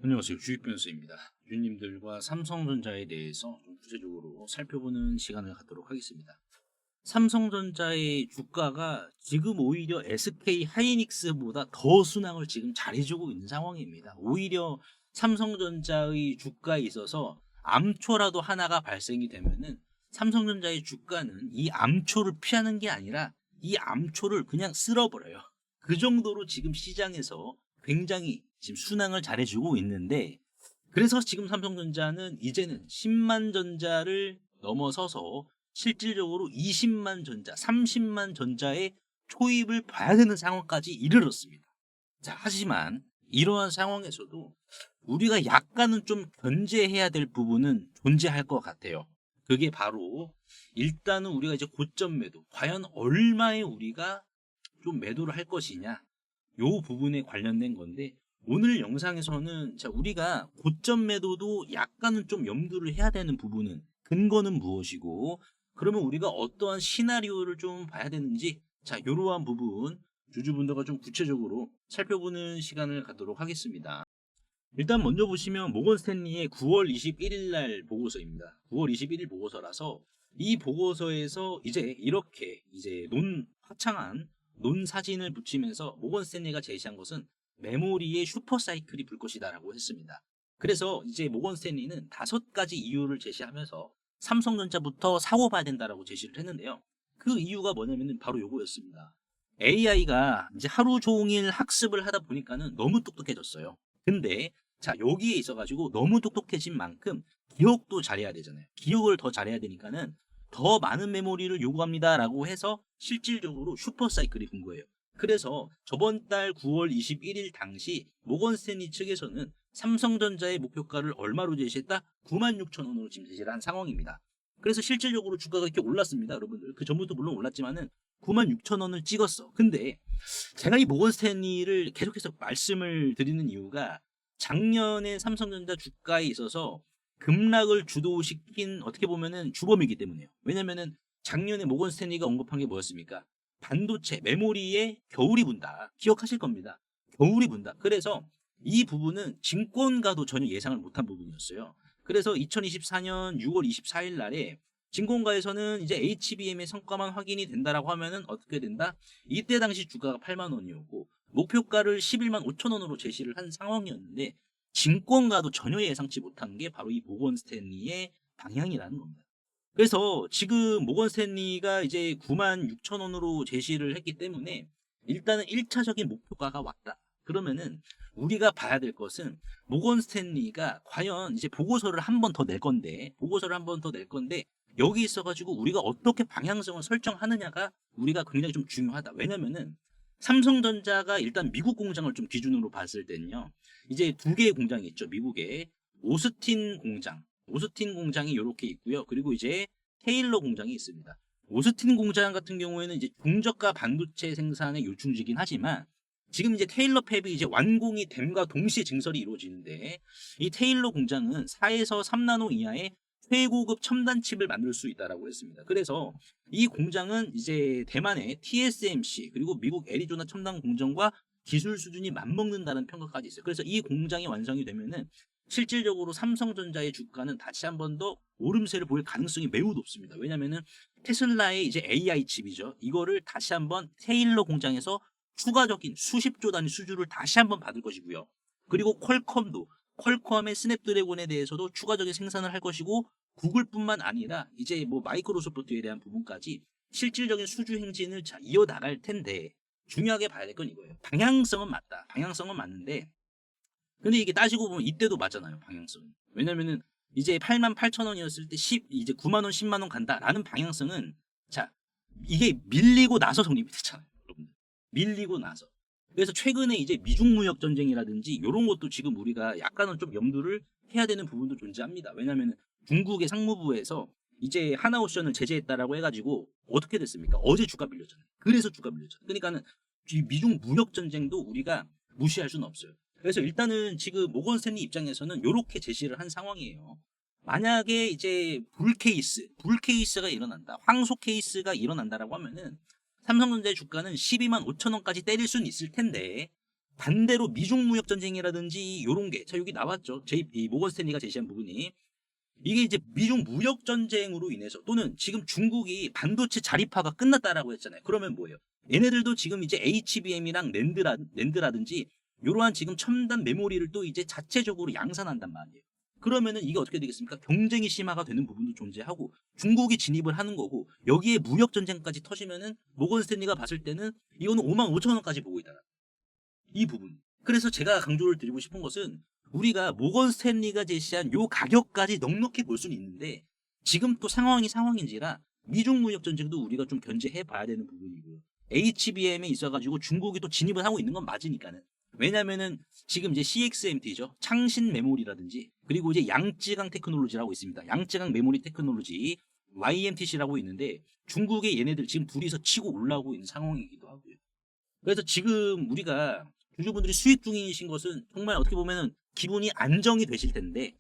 안녕하세요. 주식변수입니다. 주님들과 삼성전자에 대해서 좀 구체적으로 살펴보는 시간을 갖도록 하겠습니다. 삼성전자의 주가가 지금 오히려 SK 하이닉스보다 더 순항을 지금 잘해주고 있는 상황입니다. 오히려 삼성전자의 주가에 있어서 암초라도 하나가 발생이 되면은 삼성전자의 주가는 이 암초를 피하는 게 아니라 이 암초를 그냥 쓸어버려요. 그 정도로 지금 시장에서 굉장히 지금 순항을 잘해주고 있는데, 그래서 지금 삼성전자는 이제는 10만 전자를 넘어서서 실질적으로 20만 전자, 30만 전자의 초입을 봐야 되는 상황까지 이르렀습니다. 자, 하지만 이러한 상황에서도 우리가 약간은 좀 견제해야 될 부분은 존재할 것 같아요. 그게 바로 일단은 우리가 이제 고점 매도, 과연 얼마에 우리가 좀 매도를 할 것이냐, 요 부분에 관련된 건데, 오늘 영상에서는 자, 우리가 고점 매도도 약간은 좀 염두를 해야 되는 부분은 근거는 무엇이고, 그러면 우리가 어떠한 시나리오를 좀 봐야 되는지, 자, 이러한 부분 주주분들과 좀 구체적으로 살펴보는 시간을 갖도록 하겠습니다. 일단 먼저 보시면 모건 스탠리의 9월 21일 날 보고서입니다. 9월 21일 보고서라서 이 보고서에서 이제 이렇게 이제 화창한 논 사진을 붙이면서 모건 스탠리가 제시한 것은 메모리의 슈퍼사이클이 불 것이다라고 했습니다. 그래서 이제 모건 스탠리는 5가지 이유를 제시하면서 삼성전자부터 사고 봐야 된다라고 제시를 했는데요. 그 이유가 뭐냐면은 바로 요거였습니다. AI가 이제 하루 종일 학습을 하다 보니까는 너무 똑똑해졌어요. 근데 자, 여기에 있어가지고 너무 똑똑해진 만큼 기억도 잘해야 되잖아요. 기억을 더 잘해야 되니까는 더 많은 메모리를 요구합니다라고 해서 실질적으로 슈퍼사이클이 된 거예요. 그래서 저번 달 9월 21일 당시 모건 스탠리 측에서는 삼성전자의 목표가를 얼마로 제시했다? 96,000원으로 지금 제시를 한 상황입니다. 그래서 실질적으로 주가가 이렇게 올랐습니다, 여러분들. 그 전부터 물론 올랐지만은 96,000원을 찍었어. 근데 제가 이 모건 스탠리를 계속해서 말씀을 드리는 이유가 작년에 삼성전자 주가에 있어서 급락을 주도시킨 어떻게 보면은 주범이기 때문이에요. 왜냐면은 작년에 모건 스탠리가 언급한 게 뭐였습니까? 반도체, 메모리에 겨울이 분다. 기억하실 겁니다. 겨울이 분다. 그래서 이 부분은 증권가도 전혀 예상을 못한 부분이었어요. 그래서 2024년 6월 24일 날에 증권가에서는 이제 HBM의 성과만 확인이 된다라고 하면은 어떻게 된다? 이때 당시 주가가 8만 원이었고 목표가를 11만 5천 원으로 제시를 한 상황이었는데, 증권가도 전혀 예상치 못한 게 바로 이 모건 스탠리의 방향이라는 겁니다. 그래서 지금 모건 스탠리가 이제 9만 6천 원으로 제시를 했기 때문에 일단은 1차적인 목표가가 왔다. 그러면은 우리가 봐야 될 것은 모건 스탠리가 과연 이제 보고서를 한 번 더 낼 건데, 여기 있어가지고 우리가 어떻게 방향성을 설정하느냐가 우리가 굉장히 좀 중요하다. 왜냐면은 삼성전자가 일단 미국 공장을 좀 기준으로 봤을 때는요, 이제 2개의 공장이 있죠. 미국에 오스틴 공장이 이렇게 있고요. 그리고 이제 테일러 공장이 있습니다. 오스틴 공장 같은 경우에는 이제 중저가 반도체 생산의 요충지긴 하지만 지금 이제 테일러 팹이 이제 완공이 됨과 동시에 증설이 이루어지는데, 이 테일러 공장은 4에서 3나노 이하의 최고급 첨단 칩을 만들 수 있다라고 했습니다. 그래서 이 공장은 이제 대만의 TSMC 그리고 미국 애리조나 첨단 공정과 기술 수준이 맞먹는다는 평가까지 있어요. 그래서 이 공장이 완성이 되면은 실질적으로 삼성전자의 주가는 다시 한 번 더 오름세를 보일 가능성이 매우 높습니다. 왜냐면은 테슬라의 이제 AI 칩이죠. 이거를 다시 한번 테일러 공장에서 추가적인 수십조 단위 수주를 다시 한번 받을 것이고요. 그리고 퀄컴의 스냅드래곤에 대해서도 추가적인 생산을 할 것이고, 구글뿐만 아니라 이제 뭐 마이크로소프트에 대한 부분까지 실질적인 수주 행진을 이어나갈 텐데, 중요하게 봐야 될 건 이거예요. 방향성은 맞다. 방향성은 맞는데, 근데 이게 따지고 보면 이때도 맞잖아요, 방향성이. 왜냐면은 이제 8만 8천 원이었을 때 이제 9만 원, 10만 원 간다라는 방향성은, 자, 이게 밀리고 나서 성립이 됐잖아요, 여러분들. 밀리고 나서. 그래서 최근에 이제 미중 무역 전쟁이라든지 이런 것도 지금 우리가 약간은 좀 염두를 해야 되는 부분도 존재합니다. 왜냐면은 중국의 상무부에서 이제 하나오션을 제재했다라고 해가지고 어떻게 됐습니까? 어제 주가 밀렸잖아요. 그래서 주가 밀렸잖아요. 그러니까는 이 미중 무역 전쟁도 우리가 무시할 수는 없어요. 그래서 일단은 지금 모건 스탠리 입장에서는 이렇게 제시를 한 상황이에요. 만약에 이제 불 케이스가 일어난다, 황소 케이스가 일어난다라고 하면은 삼성전자의 주가는 12만 5천 원까지 때릴 수는 있을 텐데, 반대로 미중 무역 전쟁이라든지 요런 게, 자 여기 나왔죠. 이 모건 스탠리가 제시한 부분이, 이게 이제 미중 무역 전쟁으로 인해서 또는 지금 중국이 반도체 자립화가 끝났다라고 했잖아요. 그러면 뭐예요? 얘네들도 지금 이제 HBM이랑 낸드라든지 이러한 지금 첨단 메모리를 또 이제 자체적으로 양산한단 말이에요. 그러면은 이게 어떻게 되겠습니까? 경쟁이 심화가 되는 부분도 존재하고 중국이 진입을 하는 거고, 여기에 무역 전쟁까지 터지면은 모건 스탠리가 봤을 때는 이거는 55,000원까지 보고 있다. 이 부분. 그래서 제가 강조를 드리고 싶은 것은, 우리가 모건 스탠리가 제시한 요 가격까지 넉넉히 볼 수는 있는데 지금 또 상황이 상황인지라 미중 무역 전쟁도 우리가 좀 견제해 봐야 되는 부분이고요. HBM에 있어가지고 중국이 또 진입을 하고 있는 건 맞으니까는. 왜냐면은 지금 이제 CXMT죠. 창신 메모리라든지, 그리고 이제 양쯔강 테크놀로지라고 있습니다. 양쯔강 메모리 테크놀로지 YMTC라고 있는데, 중국의 얘네들 지금 둘이서 치고 올라오고 있는 상황이기도 하고요. 그래서 지금 우리가 주주분들이 수익 중이신 것은 정말 어떻게 보면은 기분이 안정이 되실 텐데,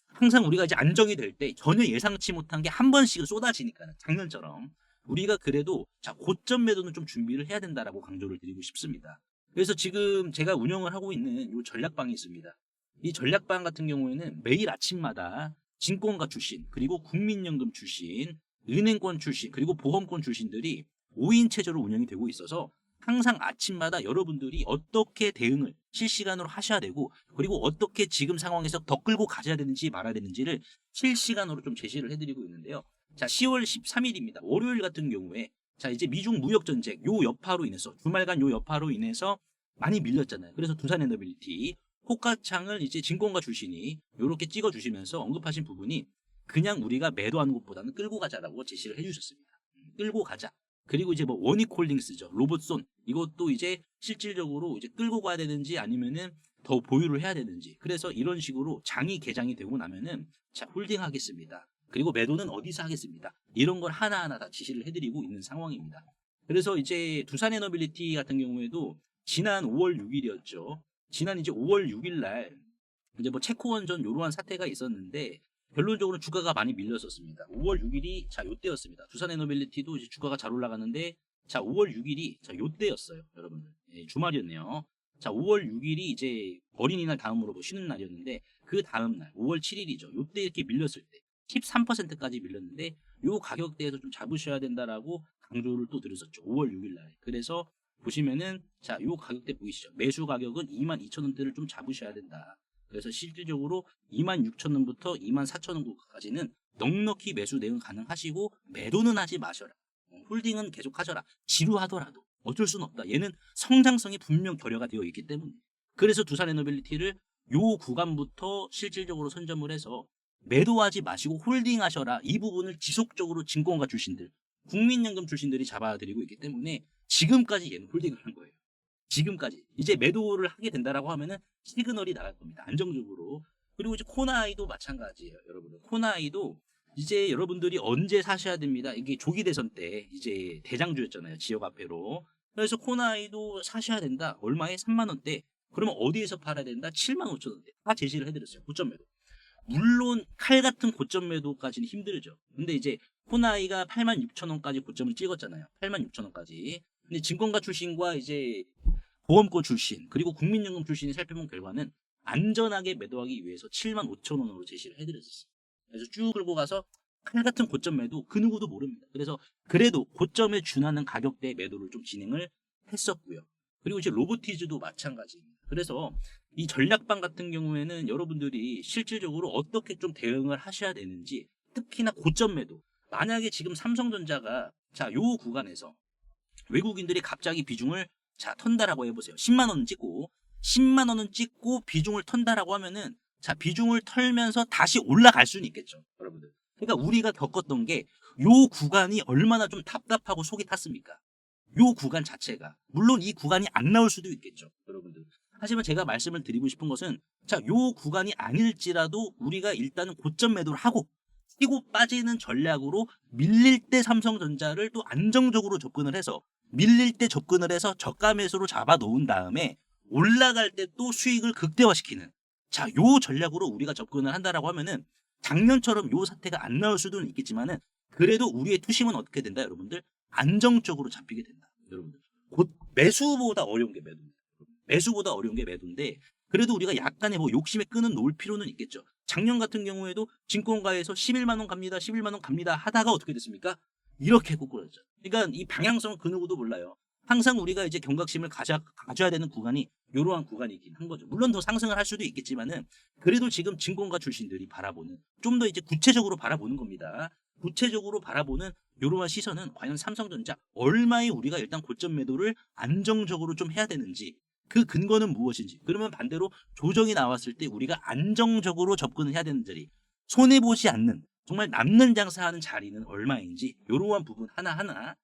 항상 우리가 이제 안정이 될 때 전혀 예상치 못한 게 한 번씩은 쏟아지니까는, 작년처럼 우리가 그래도 자 고점 매도는 좀 준비를 해야 된다라고 강조를 드리고 싶습니다. 그래서 지금 제가 운영을 하고 있는 이 전략방이 있습니다. 이 전략방 같은 경우에는 매일 아침마다 증권가 출신, 그리고 국민연금 출신, 은행권 출신, 그리고 보험권 출신들이 5인 체제로 운영이 되고 있어서 항상 아침마다 여러분들이 어떻게 대응을 실시간으로 하셔야 되고, 그리고 어떻게 지금 상황에서 더 끌고 가셔야 되는지 말아야 되는지를 실시간으로 좀 제시를 해드리고 있는데요. 자, 10월 13일입니다. 월요일 같은 경우에 자 이제 미중 무역 전쟁 요 여파로 인해서, 주말간 요 여파로 인해서 많이 밀렸잖아요. 그래서 두산에너빌리티 호가창을 이제 증권가 출신이 이렇게 찍어주시면서 언급하신 부분이, 그냥 우리가 매도하는 것보다는 끌고 가자라고 제시를 해주셨습니다. 끌고 가자. 그리고 이제 뭐 원익홀딩스죠. 로봇손. 이것도 이제 실질적으로 이제 끌고 가야 되는지 아니면은 더 보유를 해야 되는지. 그래서 이런 식으로 장이 개장이 되고 나면은 자 홀딩 하겠습니다. 그리고 매도는 어디서 하겠습니다. 이런 걸 하나하나 다 지시를 해드리고 있는 상황입니다. 그래서 이제 두산에너빌리티 같은 경우에도 지난 5월 6일이었죠. 지난 이제 5월 6일 날 이제 뭐 체코원전 요러한 사태가 있었는데 결론적으로 주가가 많이 밀렸었습니다. 5월 6일이 자 요때였습니다. 두산에너빌리티도 이제 주가가 잘 올라가는데, 자 5월 6일이 자 요때였어요, 여러분들. 예, 주말이었네요. 자 5월 6일이 이제 어린이날 다음으로 뭐 쉬는 날이었는데, 그 다음 날 5월 7일이죠. 요때 이렇게 밀렸을 때 13%까지 밀렸는데, 요 가격대에서 좀 잡으셔야 된다라고 강조를 또 드렸었죠. 5월 6일 날. 그래서 보시면은 자 요 가격대 보이시죠? 매수 가격은 22,000원대를 좀 잡으셔야 된다. 그래서 실질적으로 26,000원부터 24,000원까지는 넉넉히 매수 대응 가능하시고, 매도는 하지 마셔라. 홀딩은 계속 하셔라. 지루하더라도 어쩔 수는 없다. 얘는 성장성이 분명 결여가 되어 있기 때문에. 그래서 두산에너빌리티를 요 구간부터 실질적으로 선점을 해서 매도하지 마시고 홀딩하셔라. 이 부분을 지속적으로 증권가 출신들, 국민연금 출신들이 잡아드리고 있기 때문에 지금까지 얘는 홀딩을 한 거예요. 지금까지. 이제 매도를 하게 된다라고 하면은 시그널이 나갈 겁니다. 안정적으로. 그리고 이제 코나아이도 마찬가지예요, 여러분들. 코나아이도 이제 여러분들이 언제 사셔야 됩니다. 이게 조기 대선 때 이제 대장주였잖아요, 지역 화폐로. 그래서 코나아이도 사셔야 된다. 얼마에? 3만 원대. 그러면 어디에서 팔아야 된다? 7만 5천 원대. 다 제시를 해드렸어요. 고점 매도. 물론 칼 같은 고점 매도까지는 힘들죠. 근데 이제 코나아이가 8만 6천 원까지 고점을 찍었잖아요. 8만 6천 원까지. 근데 증권가 출신과 이제 보험권 출신, 그리고 국민연금 출신이 살펴본 결과는 안전하게 매도하기 위해서 7만 5천 원으로 제시를 해드렸었어요. 그래서 쭉 끌고 가서 칼 같은 고점 매도 그 누구도 모릅니다. 그래서 그래도 고점에 준하는 가격대 매도를 좀 진행을 했었고요. 그리고 이제 로보티즈도 마찬가지입니다. 그래서 이 전략방 같은 경우에는 여러분들이 실질적으로 어떻게 좀 대응을 하셔야 되는지, 특히나 고점 매도. 만약에 지금 삼성전자가 자 요 구간에서 외국인들이 갑자기 비중을 자 턴다라고 해보세요. 10만 원은 찍고 10만 원은 찍고 비중을 턴다라고 하면은 자 비중을 털면서 다시 올라갈 수는 있겠죠, 여러분들. 그러니까 우리가 겪었던 게 요 구간이 얼마나 좀 답답하고 속이 탔습니까? 요 구간 자체가. 물론 이 구간이 안 나올 수도 있겠죠, 여러분들. 하지만 제가 말씀을 드리고 싶은 것은 자 요 구간이 아닐지라도 우리가 일단은 고점 매도를 하고 뛰고 빠지는 전략으로 밀릴 때 삼성전자를 또 안정적으로 접근을 해서, 밀릴 때 접근을 해서 저가 매수로 잡아 놓은 다음에 올라갈 때 또 수익을 극대화시키는 자 요 전략으로 우리가 접근을 한다라고 하면은 작년처럼 요 사태가 안 나올 수도 있겠지만은 그래도 우리의 투심은 어떻게 된다, 여러분들? 안정적으로 잡히게 된다, 여러분들. 곧 매수보다 어려운 게 매도입니다. 매수보다 어려운 게 매도인데 그래도 우리가 약간의 뭐 욕심에 끈은 놓을 필요는 있겠죠. 작년 같은 경우에도 증권가에서 11만 원 갑니다. 11만 원 갑니다. 하다가 어떻게 됐습니까? 이렇게 꼬꾸라졌죠. 그러니까 이 방향성은 그 누구도 몰라요. 항상 우리가 이제 경각심을 가져야 되는 구간이 이러한 구간이긴 한 거죠. 물론 더 상승을 할 수도 있겠지만은 그래도 지금 증권가 출신들이 바라보는 좀 더 이제 구체적으로 바라보는 겁니다. 구체적으로 바라보는 이러한 시선은 과연 삼성전자 얼마에 우리가 일단 고점 매도를 안정적으로 좀 해야 되는지 그 근거는 무엇인지 그러면 반대로 조정이 나왔을 때 우리가 안정적으로 접근을 해야 되는 자리 손해보지 않는 정말 남는 장사하는 자리는 얼마인지 이러한 부분 하나하나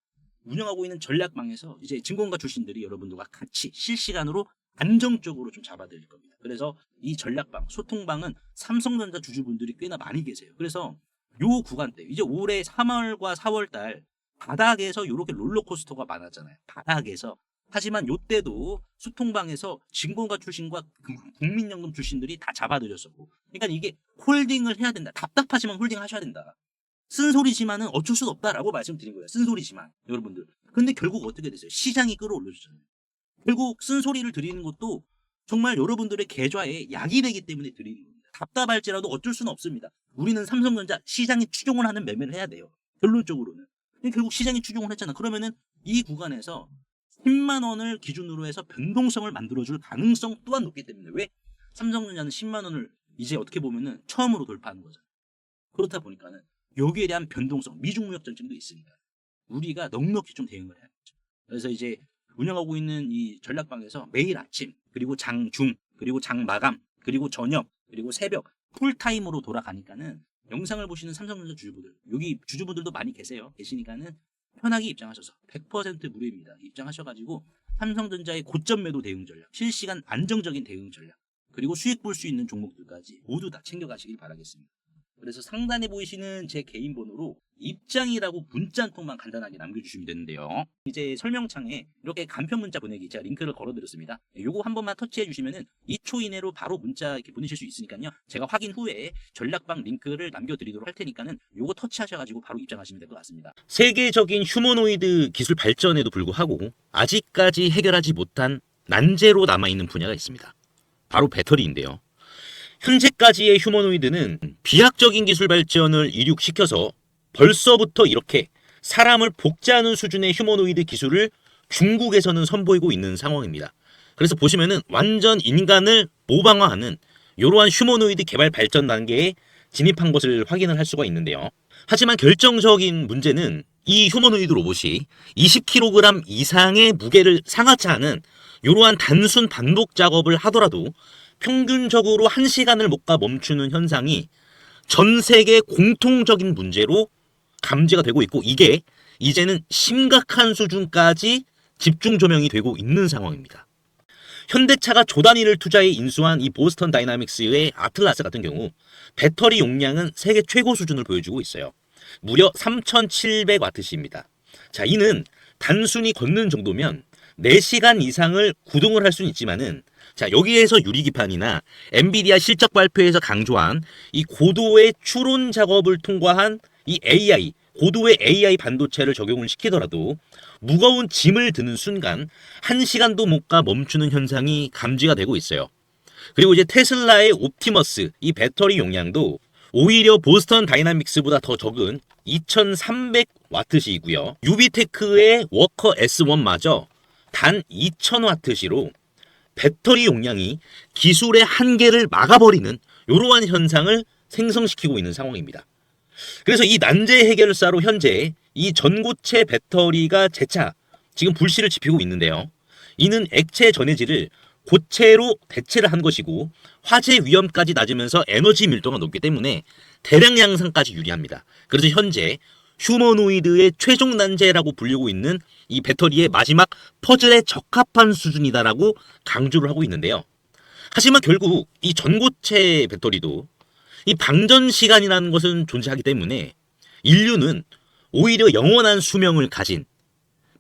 운영하고 있는 전략방에서 이제 증권가 출신들이 여러분들과 같이 실시간으로 안정적으로 좀 잡아드릴 겁니다. 그래서 이 전략방, 소통방은 삼성전자 주주분들이 꽤나 많이 계세요. 그래서 요 구간대, 이제 올해 3월과 4월 달 바닥에서 이렇게 롤러코스터가 많았잖아요. 바닥에서. 하지만 요때도 소통방에서 증권가 출신과 국민연금 출신들이 다 잡아드렸었고. 그러니까 이게 홀딩을 해야 된다. 답답하지만 홀딩 하셔야 된다. 쓴소리지만은 어쩔 수 없다라고 말씀드린 거예요. 쓴소리지만 여러분들. 근데 결국 어떻게 됐어요? 시장이 끌어올려주잖아요. 결국 쓴소리를 드리는 것도 정말 여러분들의 계좌에 약이 되기 때문에 드리는 겁니다. 답답할지라도 어쩔 수는 없습니다. 우리는 삼성전자 시장이 추종을 하는 매매를 해야 돼요. 결론적으로는. 결국 시장이 추종을 했잖아. 그러면은 이 구간에서 10만 원을 기준으로 해서 변동성을 만들어줄 가능성 또한 높기 때문에 왜? 삼성전자는 10만 원을 이제 어떻게 보면은 처음으로 돌파하는 거잖아요. 그렇다 보니까는 여기에 대한 변동성, 미중무역 전쟁도 있습니다. 우리가 넉넉히 좀 대응을 해야겠죠. 그래서 이제 운영하고 있는 이 전략방에서 매일 아침, 그리고 장중, 그리고 장마감, 그리고 저녁, 그리고 새벽 풀타임으로 돌아가니까는 영상을 보시는 삼성전자 주주분들, 여기 주주분들도 많이 계시니까는 편하게 입장하셔서 100% 무료입니다. 입장하셔가지고 삼성전자의 고점 매도 대응 전략, 실시간 안정적인 대응 전략, 그리고 수익 볼 수 있는 종목들까지 모두 다 챙겨가시길 바라겠습니다. 그래서 상단에 보이시는 제 개인 번호로 입장이라고 문자 한 통만 간단하게 남겨주시면 되는데요. 이제 설명창에 이렇게 간편 문자 보내기 제가 링크를 걸어드렸습니다. 요거 한 번만 터치해 주시면은 2초 이내로 바로 문자 이렇게 보내실 수 있으니까요. 제가 확인 후에 전략방 링크를 남겨드리도록 할 테니까는 요거 터치하셔가지고 바로 입장하시면 될 것 같습니다. 세계적인 휴머노이드 기술 발전에도 불구하고 아직까지 해결하지 못한 난제로 남아있는 분야가 있습니다. 바로 배터리인데요. 현재까지의 휴머노이드는 비약적인 기술 발전을 이룩시켜서 벌써부터 이렇게 사람을 복제하는 수준의 휴머노이드 기술을 중국에서는 선보이고 있는 상황입니다. 그래서 보시면은 완전 인간을 모방화하는 이러한 휴머노이드 개발 발전 단계에 진입한 것을 확인을 할 수가 있는데요. 하지만 결정적인 문제는 이 휴머노이드 로봇이 20kg 이상의 무게를 상하지 않은 이러한 단순 반복 작업을 하더라도 평균적으로 1시간을 못 가 멈추는 현상이 전 세계 공통적인 문제로 감지가 되고 있고 이게 이제는 심각한 수준까지 집중 조명이 되고 있는 상황입니다. 현대차가 조 단위를 투자해 인수한 이 보스턴 다이나믹스의 아틀라스 같은 경우 배터리 용량은 세계 최고 수준을 보여주고 있어요. 무려 3700W입니다. 자, 이는 단순히 걷는 정도면 4시간 이상을 구동을 할 수는 있지만은 자, 여기에서 유리기판이나 엔비디아 실적 발표에서 강조한 이 고도의 추론 작업을 통과한 이 AI, 고도의 AI 반도체를 적용을 시키더라도 무거운 짐을 드는 순간 1시간도 못 가 멈추는 현상이 감지가 되고 있어요. 그리고 이제 테슬라의 옵티머스, 이 배터리 용량도 오히려 보스턴 다이나믹스보다 더 적은 2300W이고요. 유비테크의 워커 S1마저 단 2000W로 배터리 용량이 기술의 한계를 막아버리는 이러한 현상을 생성시키고 있는 상황입니다. 그래서 이 난제 해결사로 현재 이 전고체 배터리가 재차 지금 불씨를 지피고 있는데요. 이는 액체 전해질을 고체로 대체를 한 것이고 화재 위험까지 낮으면서 에너지 밀도가 높기 때문에 대량 양산까지 유리합니다. 그래서 현재 휴머노이드의 최종 난제라고 불리고 있는 이 배터리의 마지막 퍼즐에 적합한 수준이다라고 강조를 하고 있는데요. 하지만 결국 이 전고체 배터리도 이 방전 시간이라는 것은 존재하기 때문에 인류는 오히려 영원한 수명을 가진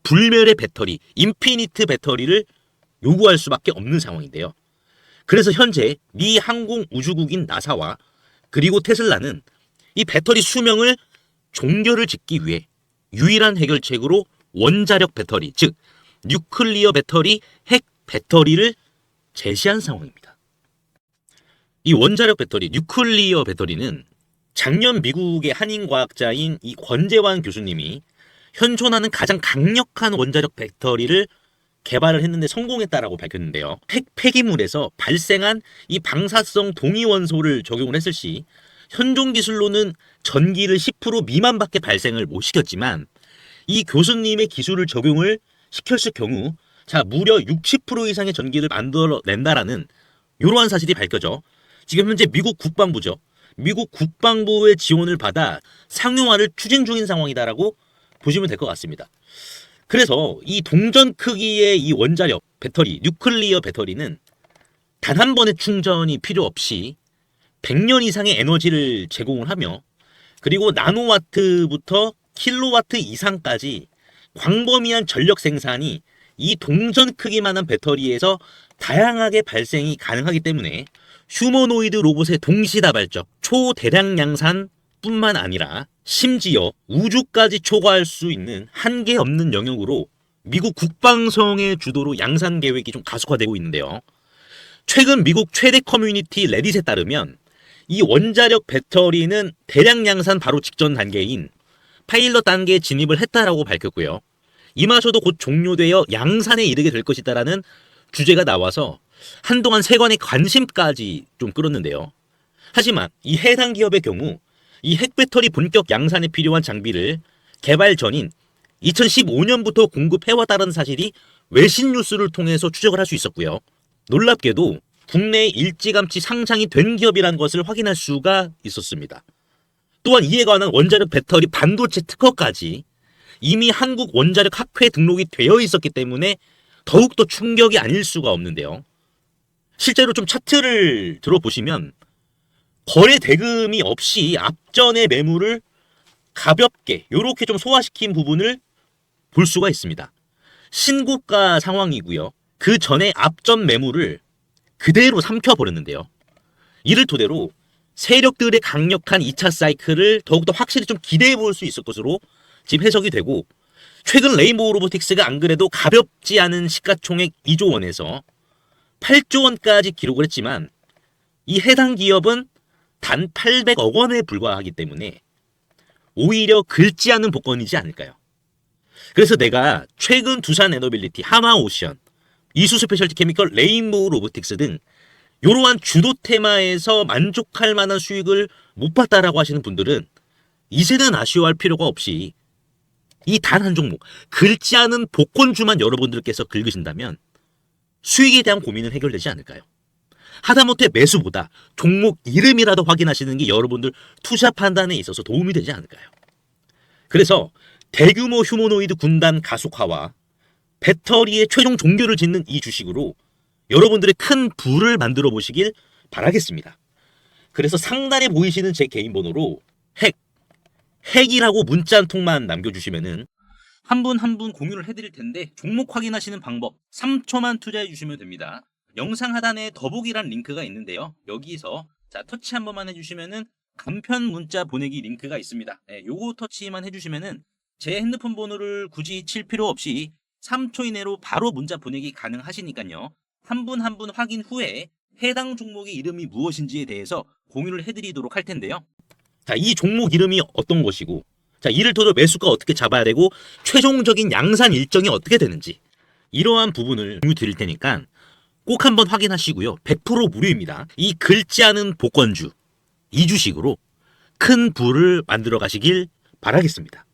불멸의 배터리, 인피니트 배터리를 요구할 수밖에 없는 상황인데요. 그래서 현재 미 항공우주국인 나사와 그리고 테슬라는 이 배터리 수명을 종결을 짓기 위해 유일한 해결책으로 원자력 배터리, 즉 뉴클리어 배터리, 핵 배터리를 제시한 상황입니다. 이 원자력 배터리, 뉴클리어 배터리는 작년 미국의 한인과학자인 이 권재환 교수님이 현존하는 가장 강력한 원자력 배터리를 개발을 했는데 성공했다라고 밝혔는데요. 폐기물에서 발생한 이 방사성 동위원소를 적용을 했을 시 현존 기술로는 전기를 10% 미만밖에 발생을 못 시켰지만 이 교수님의 기술을 적용을 시켰을 경우 무려 60% 이상의 전기를 만들어낸다라는 이러한 사실이 밝혀져 지금 현재 미국 국방부죠. 미국 국방부의 지원을 받아 상용화를 추진 중인 상황이다라고 보시면 될 것 같습니다. 그래서 이 동전 크기의 이 원자력 배터리, 뉴클리어 배터리는 단 한 번의 충전이 필요 없이 100년 이상의 에너지를 제공을 하며 그리고 나노와트부터 킬로와트 이상까지 광범위한 전력 생산이 이 동전 크기만한 배터리에서 다양하게 발생이 가능하기 때문에 휴머노이드 로봇의 동시다발적 초대량 양산 뿐만 아니라 심지어 우주까지 초과할 수 있는 한계 없는 영역으로 미국 국방성의 주도로 양산 계획이 좀 가속화되고 있는데요. 최근 미국 최대 커뮤니티 레딧에 따르면 이 원자력 배터리는 대량 양산 바로 직전 단계인 파일럿 단계에 진입을 했다라고 밝혔고요. 이마저도 곧 종료되어 양산에 이르게 될 것이다라는 주제가 나와서 한동안 세간의 관심까지 좀 끌었는데요. 하지만 이 해당 기업의 경우 이 핵배터리 본격 양산에 필요한 장비를 개발 전인 2015년부터 공급해왔다는 사실이 외신 뉴스를 통해서 추적을 할 수 있었고요. 놀랍게도 국내에 일찌감치 상장이 된 기업이라는 것을 확인할 수가 있었습니다. 또한 이에 관한 원자력 배터리 반도체 특허까지 이미 한국 원자력 학회에 등록이 되어 있었기 때문에 더욱더 충격이 아닐 수가 없는데요. 실제로 좀 차트를 들어보시면 거래 대금이 없이 앞전의 매물을 가볍게 이렇게 좀 소화시킨 부분을 볼 수가 있습니다. 신고가 상황이고요. 그 전에 앞전 매물을 그대로 삼켜버렸는데요. 이를 토대로 세력들의 강력한 2차 사이클을 더욱더 확실히 좀 기대해 볼 수 있을 것으로 지금 해석이 되고 최근 레인보우 로보틱스가 안 그래도 가볍지 않은 시가총액 2조 원에서 8조 원까지 기록을 했지만 이 해당 기업은 단 800억 원에 불과하기 때문에 오히려 긁지 않은 복권이지 않을까요? 그래서 내가 최근 두산 에너빌리티, 하마오션, 이수 스페셜티 케미컬, 레인보우 로보틱스 등 이러한 주도 테마에서 만족할 만한 수익을 못 봤다라고 하시는 분들은 이제는 아쉬워할 필요가 없이 이 단 한 종목, 긁지 않은 복권주만 여러분들께서 긁으신다면 수익에 대한 고민은 해결되지 않을까요? 하다못해 매수보다 종목 이름이라도 확인하시는 게 여러분들 투자 판단에 있어서 도움이 되지 않을까요? 그래서 대규모 휴머노이드 군단 가속화와 배터리의 최종 종교를 짓는 이 주식으로 여러분들의 큰 부를 만들어 보시길 바라겠습니다. 그래서 상단에 보이시는 제 개인 번호로 핵이라고 문자 한 통만 남겨주시면은 한 분 한 분 공유를 해드릴 텐데 종목 확인하시는 방법 3초만 투자해 주시면 됩니다. 영상 하단에 더보기란 링크가 있는데요. 여기서 터치 한 번만 해주시면은 간편 문자 보내기 링크가 있습니다. 요거 터치만 해주시면은 제 핸드폰 번호를 굳이 칠 필요 없이 3초 이내로 바로 문자 보내기 가능하시니까요. 한 분 한 분 확인 후에 해당 종목의 이름이 무엇인지에 대해서 공유를 해드리도록 할 텐데요. 이 종목 이름이 어떤 것이고 이를 토대로 매수가 어떻게 잡아야 되고 최종적인 양산 일정이 어떻게 되는지 이러한 부분을 공유 드릴 테니까 꼭 한번 확인하시고요. 100% 무료입니다. 이 긁지 않은 복권주 이 주식으로 큰 부를 만들어 가시길 바라겠습니다.